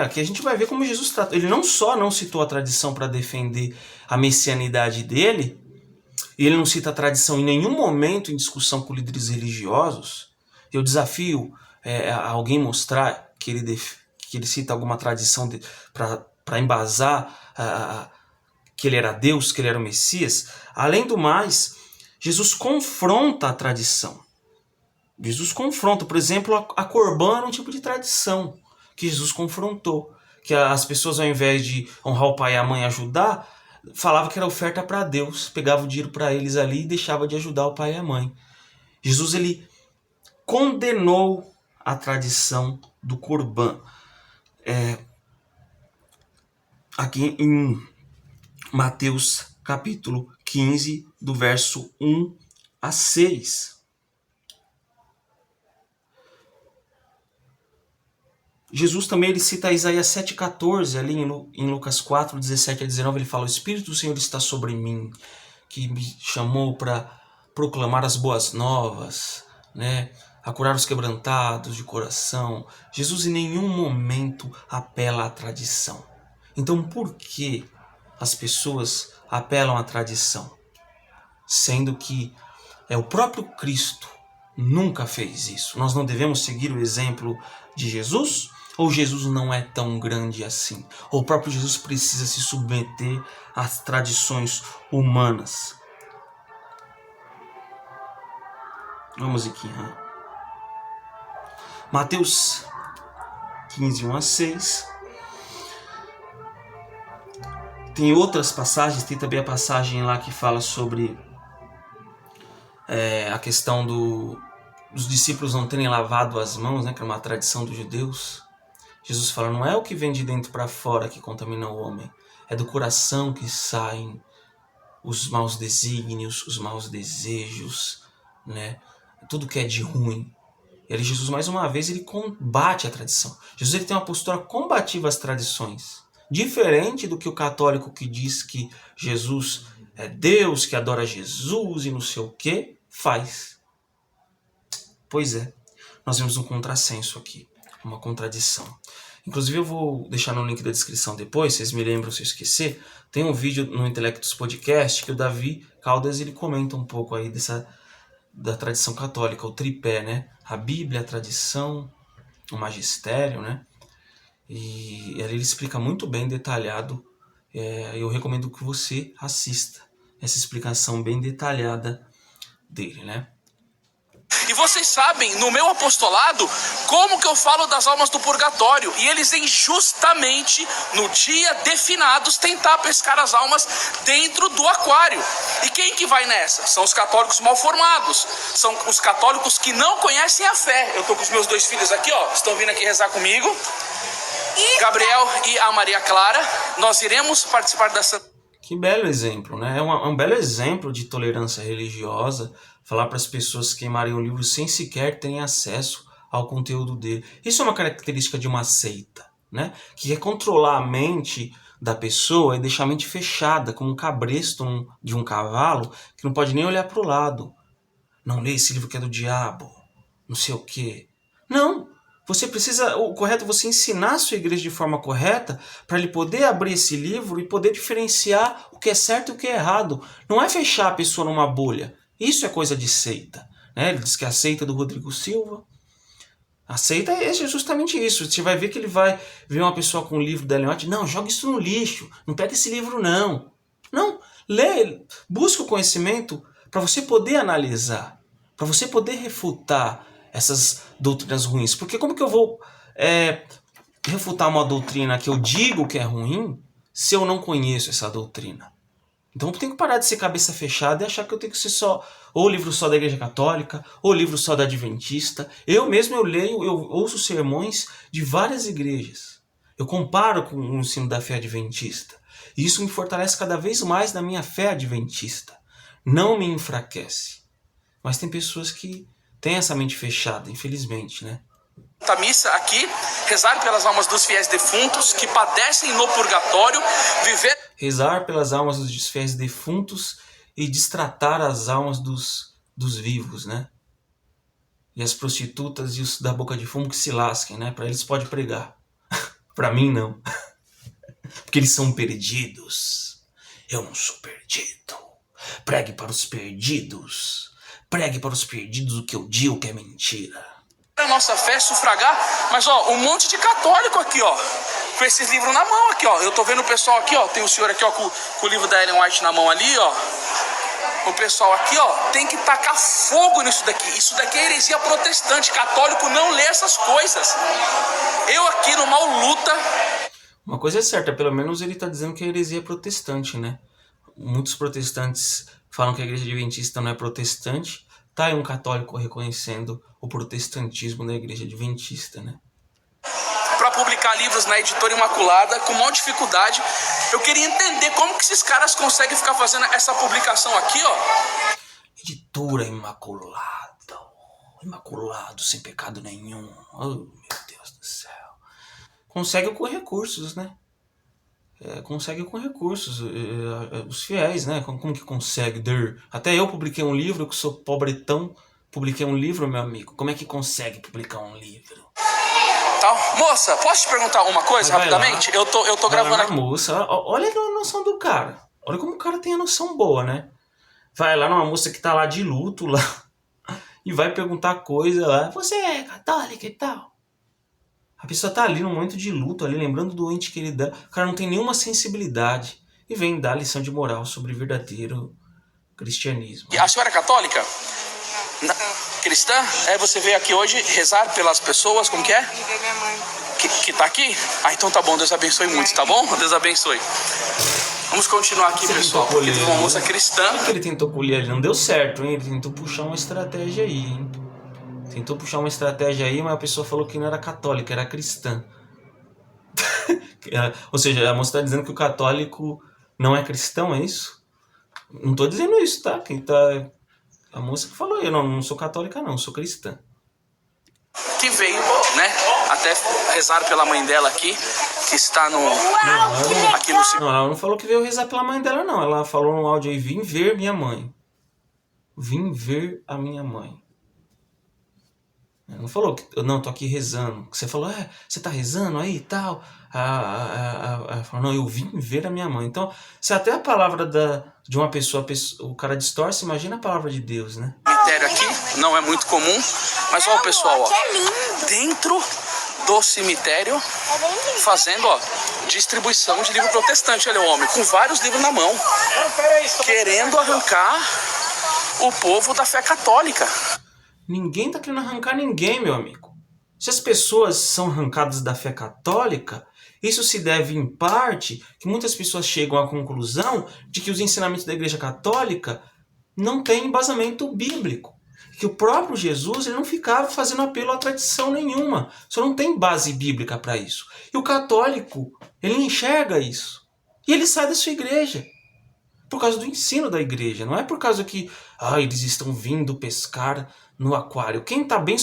Aqui a gente vai ver como Jesus tratou. Ele não só não citou a tradição para defender a messianidade dele, e ele não cita a tradição em nenhum momento em discussão com líderes religiosos. Eu desafio a alguém mostrar que ele cita alguma tradição para embasar que ele era Deus, que ele era o Messias. Além do mais, Jesus confronta a tradição. Jesus confronta, por exemplo, a Corbã era um tipo de tradição que Jesus confrontou. Que as pessoas, ao invés de honrar o pai e a mãe e ajudar, falavam que era oferta para Deus, pegava o dinheiro para eles ali e deixava de ajudar o pai e a mãe. Jesus, ele condenou a tradição do Corbã. Aqui em Mateus capítulo 15, do verso 1 a 6. Jesus também ele cita Isaías 7,14, ali em Lucas 4, 17 a 19, ele fala: o Espírito do Senhor está sobre mim, que me chamou para proclamar as boas novas, a curar os quebrantados de coração. Jesus em nenhum momento apela à tradição. Então por que as pessoas apelam à tradição? Sendo que o próprio Cristo nunca fez isso. Nós não devemos seguir o exemplo de Jesus? Ou Jesus não é tão grande assim? Ou o próprio Jesus precisa se submeter às tradições humanas? Uma musiquinha. Mateus 15, 1 a 6. Tem outras passagens, tem também a passagem lá que fala sobre a questão dos discípulos não terem lavado as mãos, que é uma tradição dos judeus. Jesus fala: não é o que vem de dentro para fora que contamina o homem, é do coração que saem os maus desígnios, os maus desejos, tudo que é de ruim. E ali Jesus, mais uma vez, ele combate a tradição. Jesus ele tem uma postura combativa às tradições, diferente do que o católico que diz que Jesus é Deus, que adora Jesus e não sei o que, faz. Pois é, nós vemos um contrassenso aqui, uma contradição. Inclusive eu vou deixar no link da descrição depois, vocês me lembram se eu esquecer, tem um vídeo no Intelectus Podcast que o Davi Caldas ele comenta um pouco aí da tradição católica, o tripé, a Bíblia, a tradição, o magistério, E ali ele explica muito bem, detalhado. Eu recomendo que você assista essa explicação bem detalhada dele, E vocês sabem, no meu apostolado, como que eu falo das almas do purgatório. E eles vêm justamente no dia de finados tentar pescar as almas dentro do aquário. E quem que vai nessa? São os católicos mal formados. São os católicos que não conhecem a fé. Eu tô com os meus 2 filhos aqui, estão vindo aqui rezar comigo. Gabriel e a Maria Clara. Nós iremos participar dessa... Que belo exemplo, É um belo exemplo de tolerância religiosa. Falar para as pessoas queimarem o livro sem sequer terem acesso ao conteúdo dele. Isso é uma característica de uma seita, que quer controlar a mente da pessoa e deixar a mente fechada, como um cabresto de um cavalo, que não pode nem olhar para o lado. Não lê esse livro que é do diabo, não sei o quê. Não! O correto é você ensinar a sua igreja de forma correta para ele poder abrir esse livro e poder diferenciar o que é certo e o que é errado. Não é fechar a pessoa numa bolha. Isso é coisa de seita. Ele diz que é a seita do Rodrigo Silva. A seita é justamente isso. Você vai ver que ele vai ver uma pessoa com um livro da Ellen White. Não, joga isso no lixo. Não pega esse livro, não. Não, lê, busca o conhecimento para você poder analisar, para você poder refutar essas doutrinas ruins. Porque como que eu vou refutar uma doutrina que eu digo que é ruim se eu não conheço essa doutrina? Então eu tenho que parar de ser cabeça fechada e achar que eu tenho que ser ou livro só da Igreja Católica, ou livro só da Adventista. Eu ouço sermões de várias igrejas. Eu comparo com o ensino da fé adventista. E isso me fortalece cada vez mais na minha fé adventista. Não me enfraquece. Mas tem pessoas que tem essa mente fechada, infelizmente, né? A missa aqui, rezar pelas almas dos fiéis defuntos que padecem no purgatório, viver... Rezar pelas almas dos fiéis defuntos e destratar as almas dos vivos, né? E as prostitutas e os da boca de fumo que se lasquem, né? Para eles pode pregar. Para mim, não. Porque eles são perdidos. Eu não sou perdido. Pregue para os perdidos. Pregue para os perdidos o que eu digo que é mentira. A nossa fé sufragar, mas ó, um monte de católico aqui, ó, com esses livros na mão aqui, ó. Eu tô vendo o pessoal aqui, ó, tem o senhor aqui, ó, com o livro da Ellen White na mão ali, ó. O pessoal aqui, ó, tem que tacar fogo nisso daqui. Isso daqui é heresia protestante. Católico não lê essas coisas. Eu aqui no Mal Luta... Uma coisa é certa, pelo menos ele está dizendo que a heresia é protestante, né? Muitos protestantes falam que a igreja adventista não é protestante. Tá aí um católico reconhecendo o protestantismo da igreja adventista, né? Para publicar livros na Editora Imaculada, com maior dificuldade. Eu queria entender como que esses caras conseguem ficar fazendo essa publicação aqui, ó. Editora Imaculada. Imaculado, sem pecado nenhum. Oh, meu Deus do céu. Consegue com recursos, né? Consegue com recursos. Os fiéis, né? Como que consegue? Até eu publiquei um livro, que sou pobretão. Publiquei um livro, meu amigo. Como é que consegue publicar um livro? Tá. Moça, posso te perguntar uma coisa rapidamente? Eu tô gravando aqui. Moça, olha a noção do cara. Olha como o cara tem a noção boa, né? Vai lá numa moça que tá lá de luto lá e vai perguntar coisa lá. Você é católica e tal? A pessoa tá ali num momento de luto, ali lembrando do ente que ele dá. O cara não tem nenhuma sensibilidade e vem dar lição de moral sobre verdadeiro cristianismo. A senhora é católica? Cristã? Você veio aqui hoje rezar pelas pessoas, como que é? Viver minha mãe. Que tá aqui? Então tá bom, Deus abençoe muito, tá bom? Deus abençoe. Vamos continuar aqui, pessoal. Porque teve uma moça cristã. O que ele tentou colher ali? Não deu certo, hein? Ele tentou puxar uma estratégia aí, hein? Tentou puxar uma estratégia aí, mas a pessoa falou que não era católica, era cristã. Ou seja, a moça está dizendo que o católico não é cristão, é isso? Não estou dizendo isso, tá? A moça que falou, eu não sou católica não, sou cristã. Que veio, né, até rezar pela mãe dela aqui, que está no... aqui no... Não, ela não falou que veio rezar pela mãe dela, não. Ela falou no áudio aí, vim ver minha mãe. Vim ver a minha mãe. Ela não falou que eu não tô aqui rezando. Você falou, você tá rezando aí e tal. Ela falou, não, eu vim ver a minha mãe. Então, se até a palavra de uma pessoa, o cara distorce, imagina a palavra de Deus, né? Cemitério aqui, não é muito comum. Mas olha o pessoal, ó, dentro do cemitério, fazendo, ó, distribuição de livro protestante. Olha o homem, com vários livros na mão, querendo arrancar o povo da fé católica. Ninguém tá querendo arrancar ninguém, meu amigo. Se as pessoas são arrancadas da fé católica, isso se deve, em parte, que muitas pessoas chegam à conclusão de que os ensinamentos da Igreja Católica não têm embasamento bíblico. Que o próprio Jesus ele não ficava fazendo apelo à tradição nenhuma. Só não tem base bíblica para isso. E o católico, ele enxerga isso. E ele sai da sua igreja. Por causa do ensino da igreja. Não é por causa que eles estão vindo pescar no aquário. Quem está bem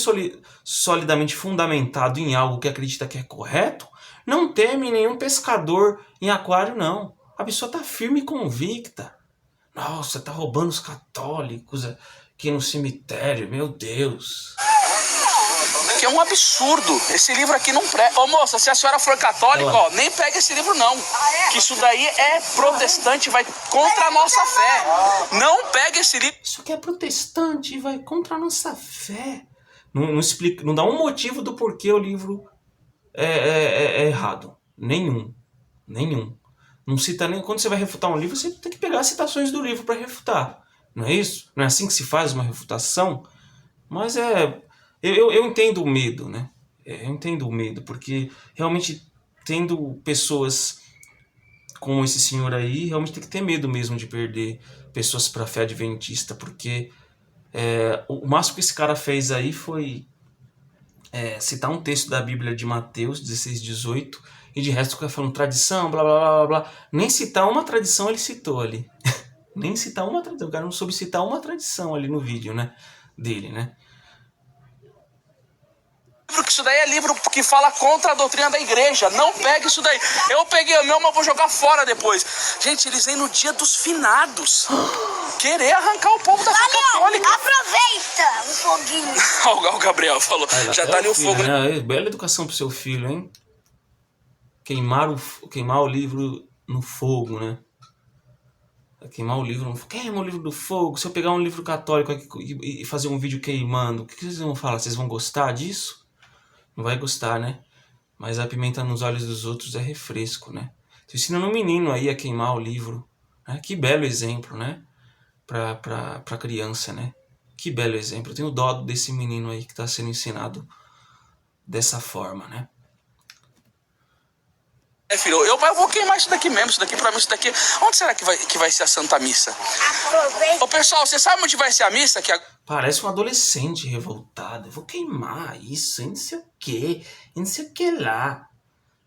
solidamente fundamentado em algo que acredita que é correto, não teme nenhum pescador em aquário, não. A pessoa está firme e convicta. Nossa, está roubando os católicos aqui no cemitério, meu Deus. Que é um absurdo. Esse livro aqui não presta. Ô moça, se a senhora for católica, ó, nem pega esse livro não. Que isso daí é protestante, vai contra a nossa fé. Não pega esse livro. Isso aqui é protestante, vai contra a nossa fé. Não explica, não dá um motivo do porquê o livro é errado. Nenhum. Não cita nem. Quando você vai refutar um livro, você tem que pegar as citações do livro para refutar. Não é isso? Não é assim que se faz uma refutação? Mas eu entendo o medo, né? Eu entendo o medo, porque realmente tendo pessoas como esse senhor aí, realmente tem que ter medo mesmo de perder pessoas para a fé adventista, porque o máximo que esse cara fez aí foi citar um texto da Bíblia de Mateus 16:18, e de resto fica falando tradição, blá blá blá blá. Nem citar uma tradição ele citou ali. Nem citar uma tradição. O cara não soube citar uma tradição ali no vídeo, né? Dele, né? que isso daí é livro que fala contra a doutrina da igreja. Não pegue isso daí. Eu peguei o meu, mas vou jogar fora depois. Gente, eles vêm no dia dos finados querer arrancar o povo da fé católica. Aproveita o foguinho. Olha o Gabriel falou. Já tá ali o fogo. Né? Bela educação pro seu filho, hein? Queimar o livro no fogo, né? Queimar o livro no fogo. Queima o livro do fogo. Se eu pegar um livro católico aqui e fazer um vídeo queimando, o que vocês vão falar? Vocês vão gostar disso? Não vai gostar, né? Mas a pimenta nos olhos dos outros é refresco, né? Tô ensinando um menino aí a queimar o livro. Né? Que belo exemplo, né? Pra criança, né? Que belo exemplo. Eu tenho dó desse menino aí que tá sendo ensinado dessa forma, né? Filho, eu vou queimar isso daqui mesmo. Isso daqui, pra mim, isso daqui... Onde será que vai ser a Santa Missa? Aproveita. Ô, pessoal, você sabe onde vai ser a missa? Parece um adolescente revoltado. Eu vou queimar isso, e não sei o que, e não sei o que lá.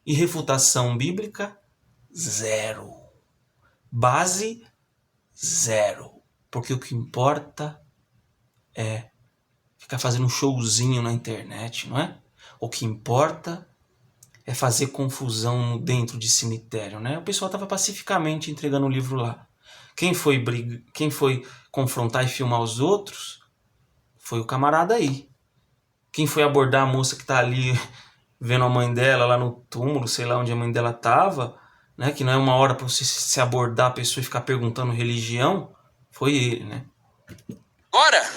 E refutação bíblica? Zero. Base? Zero. Porque o que importa é ficar fazendo um showzinho na internet, não é? O que importa é fazer confusão dentro de cemitério, né? O pessoal estava pacificamente entregando o livro lá. Quem foi confrontar e filmar os outros foi o camarada aí. Quem foi abordar a moça que tá ali vendo a mãe dela lá no túmulo, sei lá onde a mãe dela tava, né? Que não é uma hora para você se abordar a pessoa e ficar perguntando religião, foi ele, né? Agora?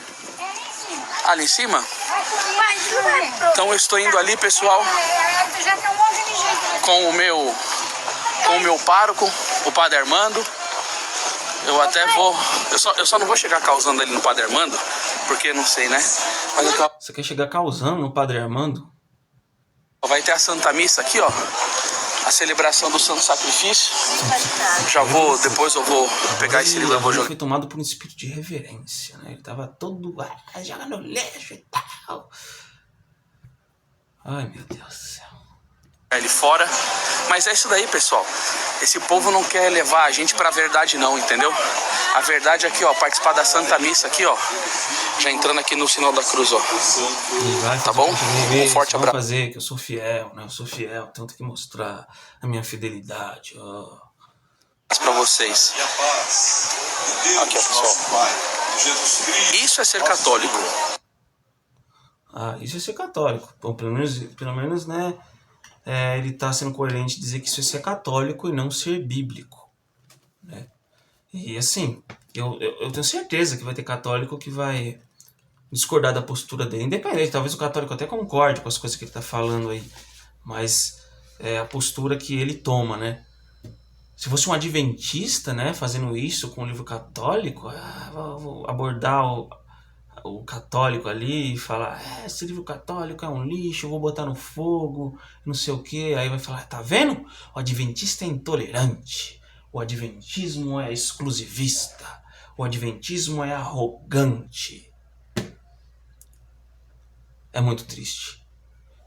Ali em cima? Então eu estou indo ali, pessoal, com o meu pároco, o Padre Armando. Eu até vou... Eu só não vou chegar causando ali no Padre Armando, porque não sei, né? Mas Você quer chegar causando no Padre Armando? vai ter a Santa Missa aqui, ó. A celebração do Santo Sacrifício. Depois eu vou pegar esse livro e vou jogar. Ele foi tomado por um espírito de reverência, né? Ele tava todo... jogando lixo e tal. Ai, meu Deus do céu. Ele fora. Mas é isso daí, pessoal. Esse povo não quer levar a gente pra verdade não, entendeu? A verdade é aqui, ó, participar da Santa Missa aqui, ó. Já entrando aqui no sinal da cruz, ó. Tá bom? Um forte abraço. Fazer que eu sou fiel, né? Eu sou fiel, tenho que mostrar a minha fidelidade, ó. Pra vocês. Aqui, ó, pessoal. Isso é ser católico. Ah, isso é ser católico. Bom, pelo menos, né? Ele tá sendo coerente de dizer que isso é ser católico e não ser bíblico, né? E assim, eu tenho certeza que vai ter católico que vai discordar da postura dele, independente, talvez o católico até concorde com as coisas que ele tá falando aí, mas é a postura que ele toma, né? Se fosse um adventista, né, fazendo isso com o livro católico, vou abordar o católico ali e falar, esse livro católico é um lixo, eu vou botar no fogo, não sei o que. Aí vai falar, tá vendo? O adventista é intolerante, o adventismo é exclusivista, o adventismo é arrogante. É muito triste.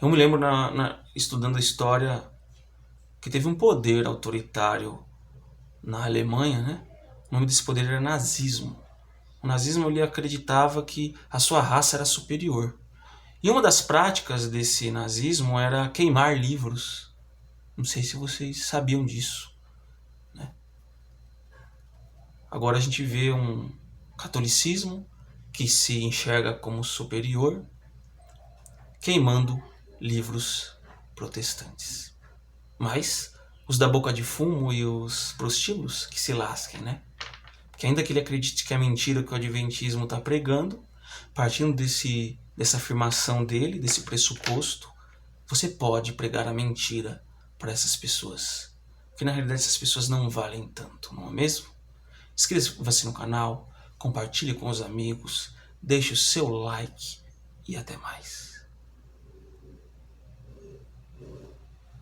Eu me lembro, estudando a história, que teve um poder autoritário na Alemanha, né? O nome desse poder era nazismo. O nazismo, ele acreditava que a sua raça era superior. E uma das práticas desse nazismo era queimar livros. Não sei se vocês sabiam disso, né? Agora a gente vê um catolicismo que se enxerga como superior, queimando livros protestantes. Mas os da boca de fumo e os prostíbulos que se lasquem, né? Que ainda que ele acredite que é mentira que o adventismo está pregando, partindo dessa afirmação dele, desse pressuposto, você pode pregar a mentira para essas pessoas. Porque na realidade essas pessoas não valem tanto, não é mesmo? Inscreva-se no canal, compartilhe com os amigos, deixe o seu like e até mais.